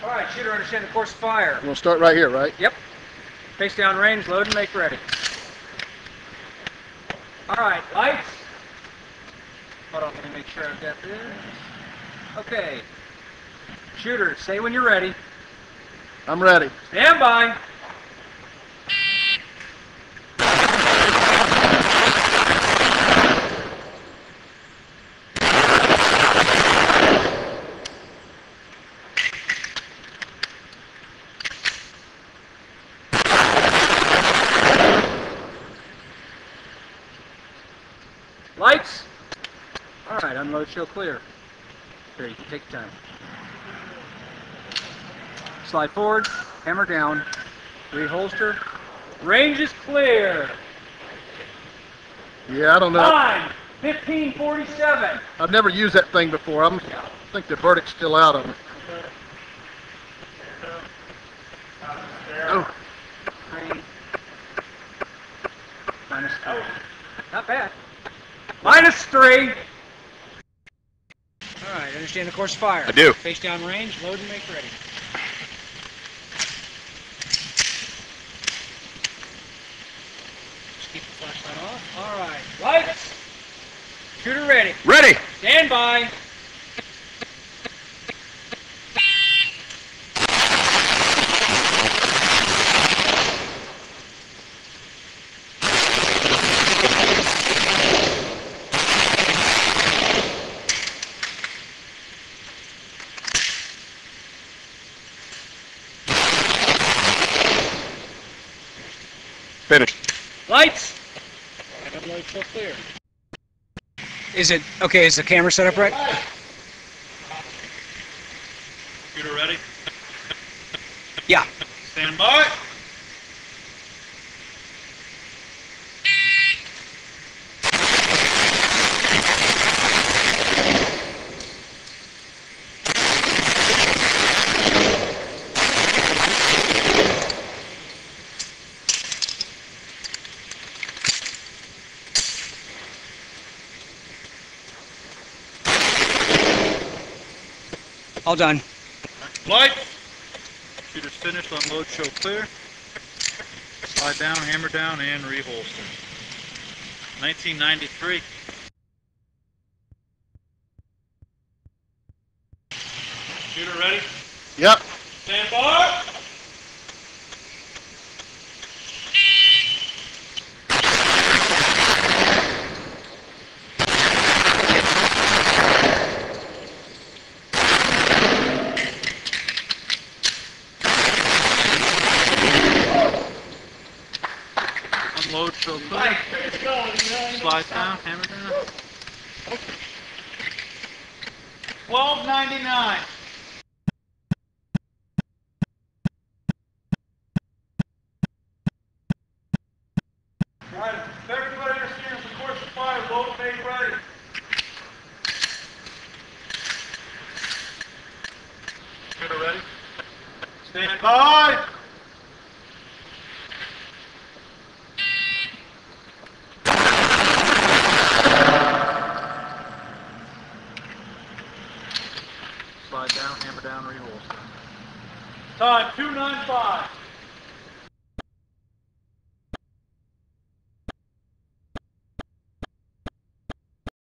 All right, shooter, understand the course of fire. We're going to start right here, right? Yep. Face down range, load and make ready. All right, lights. Hold on, let me make sure I've got this. Okay. Shooter, say when you're ready. I'm ready. Stand by. Lights. All right, unload, show clear. Here, you can take your time. Slide forward, hammer down, reholster. Range is clear. Yeah, I don't know. Time, 15:47. I've never used that thing before. I think the verdict's still out on it. Oh. -3. Not bad. -3. All right, understand the course of fire. I do. Face down range, load and make ready. Just keep the flashlight off. All right, lights. Shooter ready. Ready. Stand by. Finished. Lights. And unload, show clear. Is it okay? Is the camera set up right? Shooter ready? Yeah. Stand by. All done. Light. Shooter's finished. Unload, show clear. Slide down, hammer down, and reholster. 1993. Shooter ready? Yep. Stand by. Unload, show clear. Slide down, hammer down. 1299. All right, if everybody understands the course of fire, load and make ready. Shooter ready? Stand by. Slide down, hammer down, reholster. Time 295.